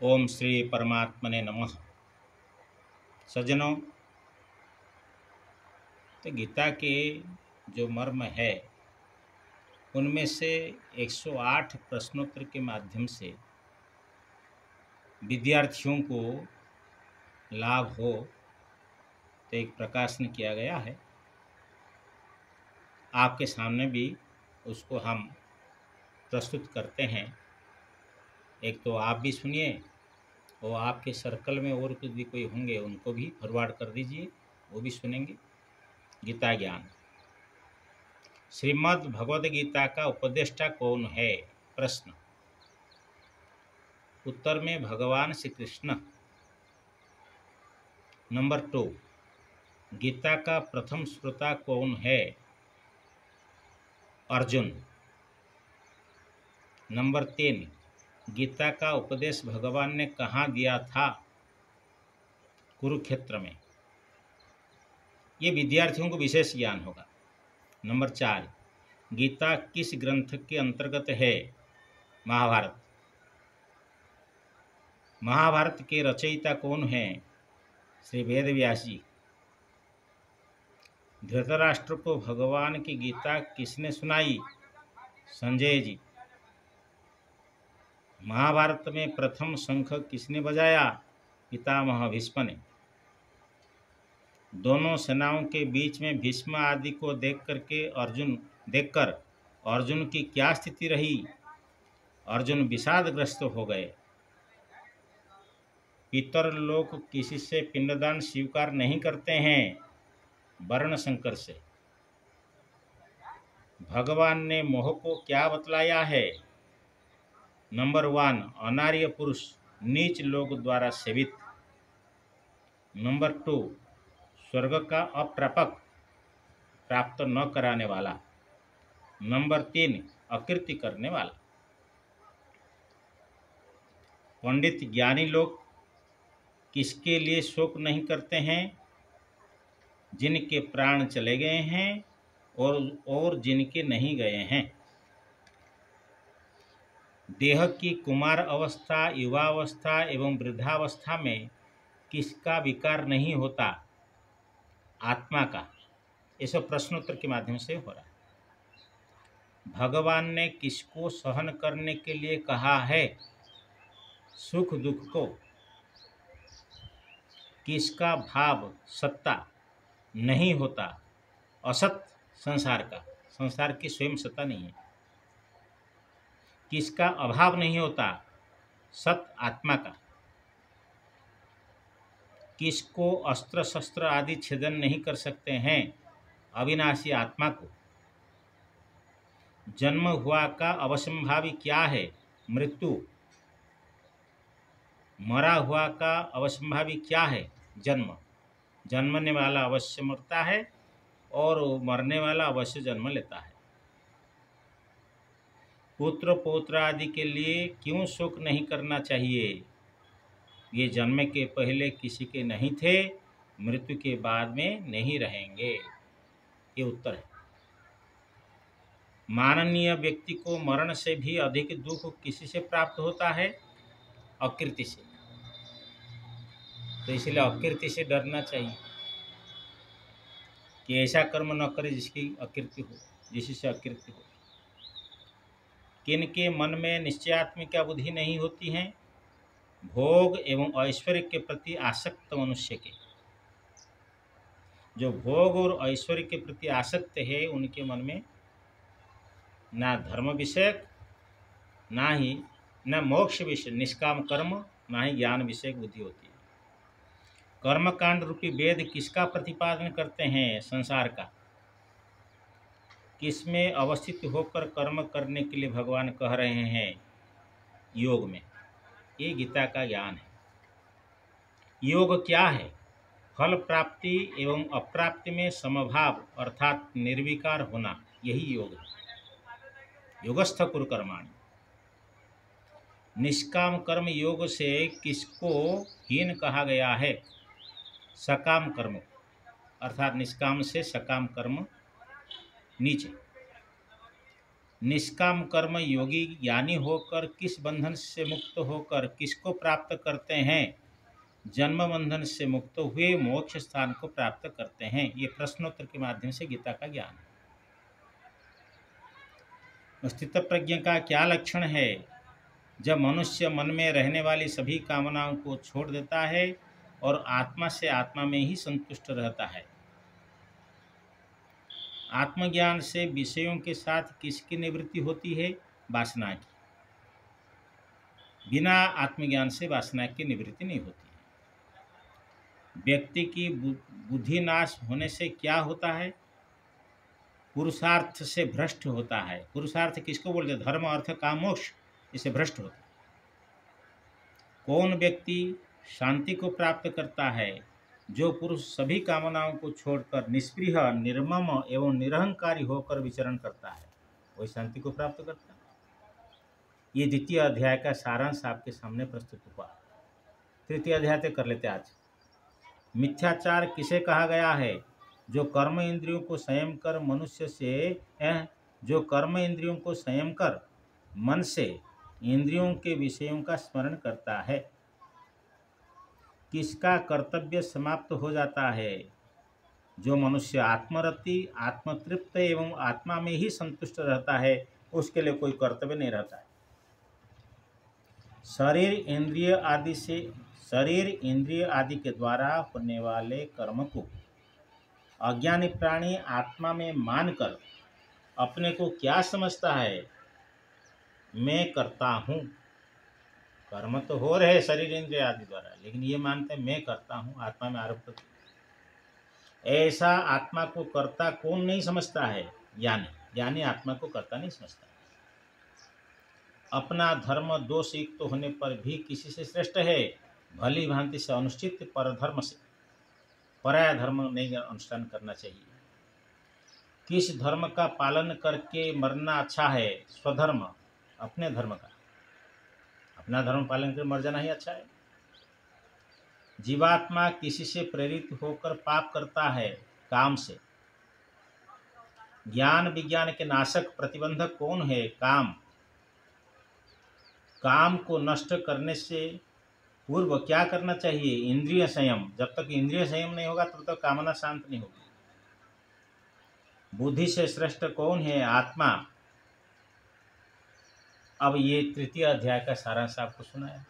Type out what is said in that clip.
ओम श्री परमात्मने नमः। सज्जनों, तो गीता के जो मर्म है उनमें से 108 प्रश्नोत्तर के माध्यम से विद्यार्थियों को लाभ हो तो एक प्रकाशन किया गया है। आपके सामने भी उसको हम प्रस्तुत करते हैं। एक तो आप भी सुनिए और आपके सर्कल में और भी कोई होंगे उनको भी फॉरवर्ड कर दीजिए, वो भी सुनेंगे। गीता ज्ञान। श्रीमद् भगवद गीता का उपदेष्टा कौन है? प्रश्न। उत्तर में भगवान श्री कृष्ण। नंबर 2, गीता का प्रथम श्रोता कौन है? अर्जुन। नंबर 3, गीता का उपदेश भगवान ने कहाँ दिया था? कुरुक्षेत्र में। ये विद्यार्थियों को विशेष ज्ञान होगा। नंबर 4, गीता किस ग्रंथ के अंतर्गत है? महाभारत। महाभारत के रचयिता कौन हैं? श्री वेद व्यास जी। धृतराष्ट्र को भगवान की गीता किसने सुनाई? संजय जी। महाभारत में प्रथम शंख किसने बजाया? पितामह भीष्म ने। दोनों सेनाओं के बीच में भीष्म आदि को देखकर अर्जुन की क्या स्थिति रही? अर्जुन विषादग्रस्त हो गए। पितर लोग किसी से पिंडदान स्वीकार नहीं करते हैं, वर्ण संकर से। भगवान ने मोह को क्या बतलाया है? नंबर 1, अनार्य पुरुष, नीच लोग द्वारा सेवित। नंबर 2, स्वर्ग का अप्रापक, प्राप्त न कराने वाला। नंबर 3, अकीर्ति करने वाला। पंडित ज्ञानी लोग किसके लिए शोक नहीं करते हैं? जिनके प्राण चले गए हैं और जिनके नहीं गए हैं। देह की कुमार अवस्था, युवावस्था एवं वृद्धावस्था में किसका विकार नहीं होता? आत्मा का। ये सब प्रश्नोत्तर के माध्यम से हो रहा है। भगवान ने किसको सहन करने के लिए कहा है? सुख दुख को। किसका भाव सत्ता नहीं होता? असत संसार का। संसार की स्वयं सत्ता नहीं है। किसका अभाव नहीं होता? सत आत्मा का। किसको अस्त्र शस्त्र आदि छेदन नहीं कर सकते हैं? अविनाशी आत्मा को। जन्म हुआ का अवश्यंभावी क्या है? मृत्यु। मरा हुआ का अवश्यंभावी क्या है? जन्म। जन्मने वाला अवश्य मरता है और मरने वाला अवश्य जन्म लेता है। पुत्र पौत्र आदि के लिए क्यों शोक नहीं करना चाहिए? ये जन्म के पहले किसी के नहीं थे, मृत्यु के बाद में नहीं रहेंगे। ये उत्तर है। माननीय व्यक्ति को मरण से भी अधिक दुख किसी से प्राप्त होता है? अकीर्ति से। तो इसलिए अकीर्ति से डरना चाहिए कि ऐसा कर्म न करे जिसकी अकीर्ति हो, जिससे अकीर्ति हो। किनके मन में निश्चयात्मिका बुद्धि नहीं होती है? भोग एवं ऐश्वर्य के प्रति आसक्त मनुष्य के। जो भोग और ऐश्वर्य के प्रति आसक्त है उनके मन में ना धर्म विषयक, ना मोक्ष विषय निष्काम कर्म, ना ही ज्ञान विषयक बुद्धि होती है। कर्मकांड रूपी वेद किसका प्रतिपादन करते हैं? संसार का। किसमें अवस्थित होकर कर्म करने के लिए भगवान कह रहे हैं? योग में। ये गीता का ज्ञान है। योग क्या है? फल प्राप्ति एवं अप्राप्ति में समभाव अर्थात निर्विकार होना, यही योग है। योगस्थ कुरु कर्माणि। निष्काम कर्म योग से किसको हीन कहा गया है? सकाम कर्म, अर्थात निष्काम से सकाम कर्म नीचे। निष्काम कर्म योगी ज्ञानी होकर किस बंधन से मुक्त होकर किसको प्राप्त करते हैं? जन्म बंधन से मुक्त हुए मोक्ष स्थान को प्राप्त करते हैं। ये प्रश्नोत्तर के माध्यम से गीता का ज्ञान है। स्थित प्रज्ञ का क्या लक्षण है? जब मनुष्य मन में रहने वाली सभी कामनाओं को छोड़ देता है और आत्मा से आत्मा में ही संतुष्ट रहता है। आत्मज्ञान से विषयों के साथ किसकी निवृत्ति होती है? वासना की। बिना आत्मज्ञान से वासना की निवृत्ति नहीं होती है। व्यक्ति की बुद्धि नाश होने से क्या होता है? पुरुषार्थ से भ्रष्ट होता है। पुरुषार्थ किसको बोलते हैं? धर्म अर्थ काम मोक्ष, इसे भ्रष्ट होता है। कौन व्यक्ति शांति को प्राप्त करता है? जो पुरुष सभी कामनाओं को छोड़कर निष्प्रिय, निर्मम एवं निरहंकारी होकर विचरण करता है, वही शांति को प्राप्त करता है। ये द्वितीय अध्याय का सारांश आपके सामने प्रस्तुत हुआ। तृतीय अध्याय तक कर लेते आज। मिथ्याचार किसे कहा गया है? जो कर्म इंद्रियों को संयम कर मनुष्य से जो कर्म इंद्रियों को संयम कर मन से इंद्रियों के विषयों का स्मरण करता है। किसका कर्तव्य समाप्त हो जाता है? जो मनुष्य आत्मरति, आत्मतृप्त एवं आत्मा में ही संतुष्ट रहता है, उसके लिए कोई कर्तव्य नहीं रहता है। शरीर इंद्रिय आदि के द्वारा होने वाले कर्म को अज्ञानी प्राणी आत्मा में मानकर अपने को क्या समझता है? मैं करता हूँ। कर्म तो हो रहे शरीर इंद्रिय आदि द्वारा, लेकिन ये मानते हैं मैं करता हूँ, आत्मा में आरोप करते। ऐसा आत्मा को कर्ता कौन नहीं समझता है? ज्ञानी आत्मा को कर्ता नहीं समझता। अपना धर्म दोष युक्त होने पर भी किसी से श्रेष्ठ है? भली भांति से अनुष्ठित परधर्म से। पराया धर्म नहीं अनुष्ठान करना चाहिए। किस धर्म का पालन करके मरना अच्छा है? स्वधर्म, अपने धर्म का। अपना धर्म पालन कर मर जाना ही अच्छा है। जीवात्मा किसी से प्रेरित होकर पाप करता है? काम से। ज्ञान विज्ञान के नाशक प्रतिबंधक कौन है? काम। काम को नष्ट करने से पूर्व क्या करना चाहिए? इंद्रिय संयम। जब तक इंद्रिय संयम नहीं होगा तब तक कामना शांत नहीं होगी। बुद्धि से श्रेष्ठ कौन है? आत्मा। अब ये तृतीय अध्याय का सारांश आपको सुनाया।